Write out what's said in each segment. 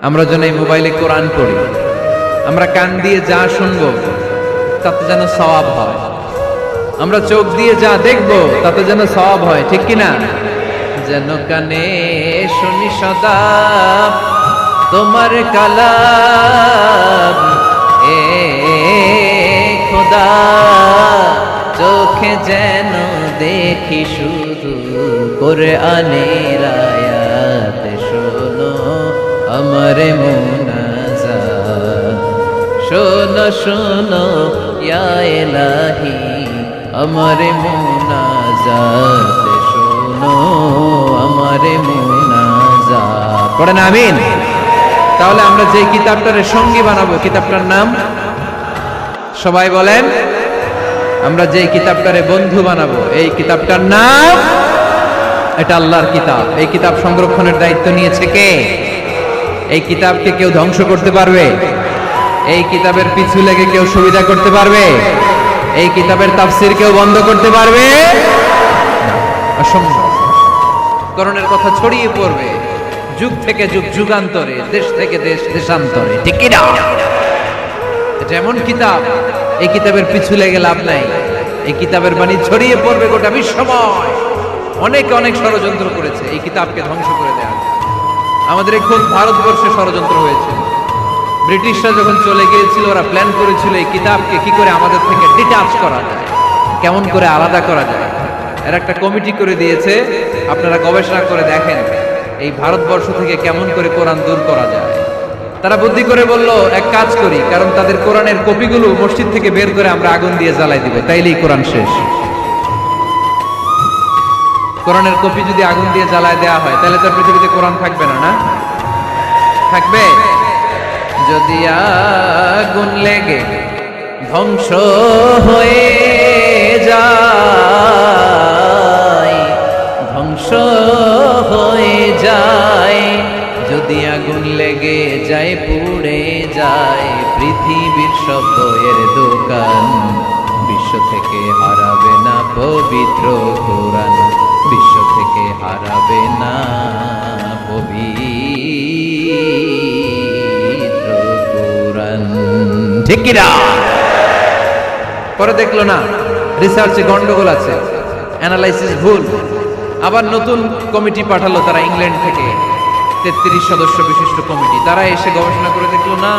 আমরা যেন এই মোবাইলে কোরআন পড়ি, আমরা কান দিয়ে যা শুনবো তাতে যেন সওয়াব হয়, আমরা চোখ দিয়ে যা দেখবো তাতে যেন সওয়াব হয়, ঠিক কিনা? যেন কানে শুনি সদা তোমার কালাম, এ খোদা চোখে যেন দেখি শুধু কোরআনের আয়াত, শোনো আমার মুনাজাত, শোনো শোনো ইয়া ইলাহি আমার মুনাজাত, শোনো আমার মুনাজাত। পড়েন আমিন। তাহলে আমরা যে কিতাবটারে সঙ্গী বানাবো, কিতাবটার নাম সবাই বলেন। আমরা যে কিতাবটারে বন্ধু বানাবো, এই কিতাবটার নাম, এটা আল্লাহর কিতাব। এই কিতাব সংরক্ষণের দায়িত্ব নিয়েছে কে? এই কিতাবকে কেউ ধ্বংস করতে পারবে? এই কিতাবের পিছু লেগে কেউ সুবিধা করতে পারবে? এই কিতাবের তাফসীর কেউ বন্ধ করতে পারবে? অসম্ভব। করণের কথা ছড়িয়ে পড়বে যুগ থেকে যুগ, যুগান্তরে, দেশ থেকে দেশ, দেশান্তরে, ঠিক কি না? এটা এমন কিতাব, এই কিতাবের পিছু লেগে লাভ নাই। এই কিতাবের বাণী ছড়িয়ে পড়বে গোটা বিশ্বময়। অনেকে অনেক ষড়যন্ত্র করেছে এই কিতাবকে ধ্বংস করে দেওয়ার। আমাদের এই খোদ ভারতবর্ষে ষড়যন্ত্র হয়েছে। ব্রিটিশরা যখন চলে গিয়েছিল, ওরা প্ল্যান করেছিল এই কিতাবকে কি করে আমাদের থেকে ডিটাচ করা যায়, কেমন করে আলাদা করা যায়। এর একটা কমিটি করে দিয়েছে, আপনারা গবেষণা করে দেখেন এই ভারতবর্ষ থেকে কেমন করে কোরআন দূর করা যায়। তারা বুদ্ধি করে বলল, এক কাজ করি, কারণ তাদের কোরআনের কপিগুলো মসজিদ থেকে বের করে আমরা আগুন দিয়ে জ্বালাই দিব, তাইলেই কোরআন শেষ। কোরআনের কপি যদি আগুন দিয়ে জ্বালায় দেওয়া হয়, তাহলে তার পৃথিবীতে কোরআন থাকবে না, না থাকবে? যদি আগুন লেগে ধ্বংস হয়ে যায়, ধ্বংস হয়ে যায়, যদি আগুন লেগে যায়, পুড়ে যায় পৃথিবীর সব বইয়ের দোকান, বিশ্ব থেকে হারাবে না পবিত্র কোরআন, বিশ্ব থেকে হারাবে না পবিত্র কোরআন, ঠিক কি না? পরে দেখলো না রিসার্চে গন্ডগোল আছে, অ্যানালাইসিস ভুল, আবার নতুন কমিটি পাঠালো তারা ইংল্যান্ড থেকে, 33 সদস্য বিশিষ্ট কমিটি। তারা এসে গবেষণা করে দেখলো না,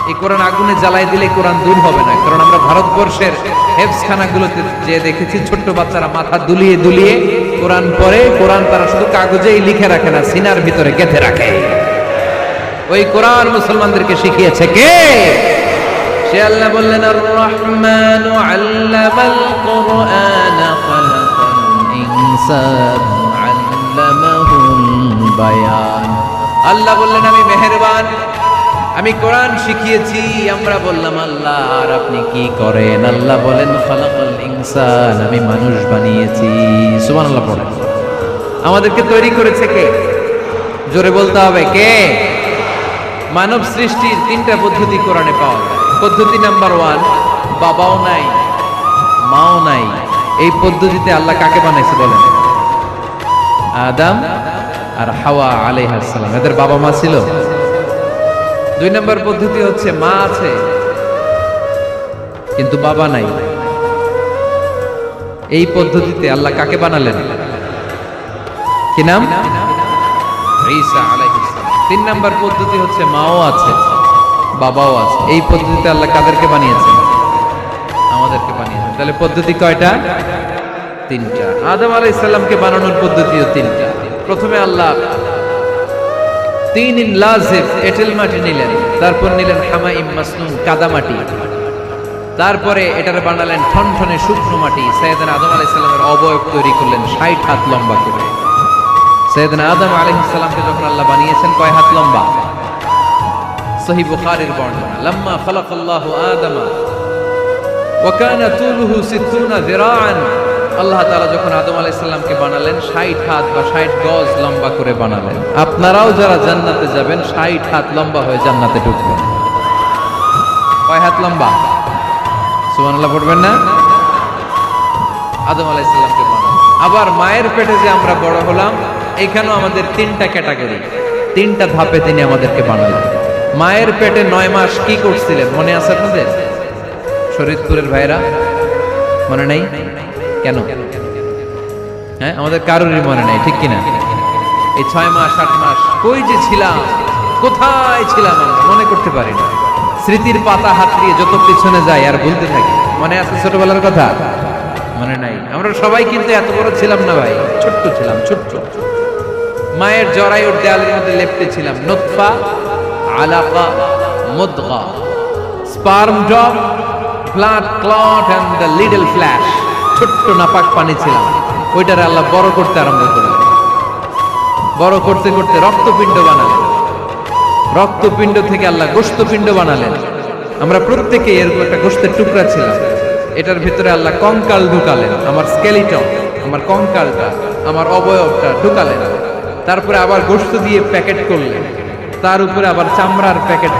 এই কোরআন আগুনে জ্বালাই দিলে কোরআন দূর হবে না। কারণ আমরা ভারতবর্ষের হেফজখানাগুলোতে যে দেখেছি, ছোট্ট বাচ্চারা মাথা দুলিয়ে দুলিয়ে কোরআন পড়ে। কোরআন তারা শুধু কাগজেই লিখে রাখে না, সিনার ভিতরে গেঁথে রাখে। ওই কোরআন মুসলমানদেরকে শিখিয়েছে কে? সে আল্লাহ বললেন, আর রহমানু আল্লামাল কুরআন খালাকাল ইনসান আল্লামাহুল বায়ান। আল্লাহ বললেন, আমি মেহেরবান, আমি কোরআন শিখিয়েছি। আমরা বললাম, আল্লাহ আর আপনি কি করেন? আল্লাহ বলেন, খালাকাল ইনসান, আমি মানুষ বানিয়েছি। সুবহানাল্লাহ পড়েন। আমাদেরকে তৈরি করেছে কে? জোরে বলতে হবে কে? মানব সৃষ্টির 3টা পদ্ধতি কোরআনে পাওয়া যায়। পদ্ধতি নাম্বার 1, বাবাও নাই মাও নাই। এই পদ্ধতিতে আল্লাহ কাকে বানাইছে বলেন? আদম আর হাওয়া আলাইহিস সালাম, এদের বাবা মা ছিল। 2 নম্বর পদ্ধতি হচ্ছে মা আছে কিন্তু বাবা নাই। এই পদ্ধতিতে আল্লাহ কাকে বানালেন? কি নাম? ঈসা আলাইহিস সালাম। 3 নম্বর পদ্ধতি হচ্ছে মাও আছে বাবাও আছে। এই পদ্ধতিতে আল্লাহ কাদেরকে বানিয়েছেন? আমাদেরকে বানিয়েছেন। তাহলে পদ্ধতি কয়টা? 3টা। আদম আলাইহিস সালামকে বানানোর পদ্ধতিও 3টা। প্রথমে আল্লাহ 3 লাজিব এঁটেল মাটি নিলেন, তারপর নিলেন হামাইম মাসনুন কাদা মাটি, তারপরে এটারে বানালেন ঠনঠনে শুকনো মাটি। সাইয়েদনা আদম আলাইহিস সালামের অবয়ব তৈরি করলেন 60 হাত লম্বা করে। সাইয়েদনা আদম আলাইহিস সালামকে যখন আল্লাহ বানিয়েছেন, কয় হাত লম্বা? সহিহ বুখারীর বর্ণনা, লাম্মা খালাকাল্লাহু আদামা ওয়া কানা তুলুহু 60 যিরাআন। আল্লাহ তাআলা যখন আদম আলাইহিস সালামকে বানালেন, 60 হাত বা 60 গজ লম্বা করে বানালেন। আপনারাও যারা জান্নাতে যাবেন, 60 হাত লম্বা হয়ে জান্নাতে ঢুকবেন। কয় হাত লম্বা? সুবহানাল্লাহ পড়বেন না? আদম আলাইহিস সালামকে বানালেন। আবার মায়ের পেটে যে আমরা বড় হলাম, এখানেও আমাদের 3টা ক্যাটাগরি। তিনটা ধাপে তিনি আমাদেরকে বানালেন। মায়ের পেটে 9 মাস কি করছিলেন মনে আছে আপনাদের? শরীয়তপুরের ভাইরা মনে নেই কেন? হ্যাঁ, আমাদের কারোরই মনে নেই, ঠিক কিনা? এই 6 মাস 8 মাস কই যে ছিলাম, কোথায় ছিলাম আমরা মনে করতে পারি না। স্মৃতির পাতা হাতড়িয়ে যত পিছনে যাই আর ভুলতে থাকি। মনে আছে ছোটবেলার কথা? মনে নাই? আমরা সবাই কিন্তু এত বড় ছিলাম না ভাই, ছোট্ট ছিলাম, ছোট্ট। মায়ের জরায়ুর দেয়ালের মধ্যে লেপ্টে ছিলাম। নুতফা, আলাকা, মুদগা, sperm drop, blood clot and the little flesh. ছোট্ট নাপাক পানি ছিলাম, ওইটারে আল্লাহ বড় করতে আরম্ভ করলেন। বড় করতে করতে রক্তপিণ্ড বানালেন। রক্তপিণ্ড থেকে আল্লাহ গোশতপিণ্ড বানালেন। আমরা প্রত্যেকে এরকম একটা গোশতের টুকরা ছিলাম। এটার ভিতরে আল্লাহ কঙ্কাল ঢুকালেন, আমার স্কেলিটন, আমার কঙ্কালটা, আমার অবয়বটা ঢুকালেন। তারপরে আবার গোশত দিয়ে প্যাকেট করলেন, তার উপরে আবার চামড়ার প্যাকেট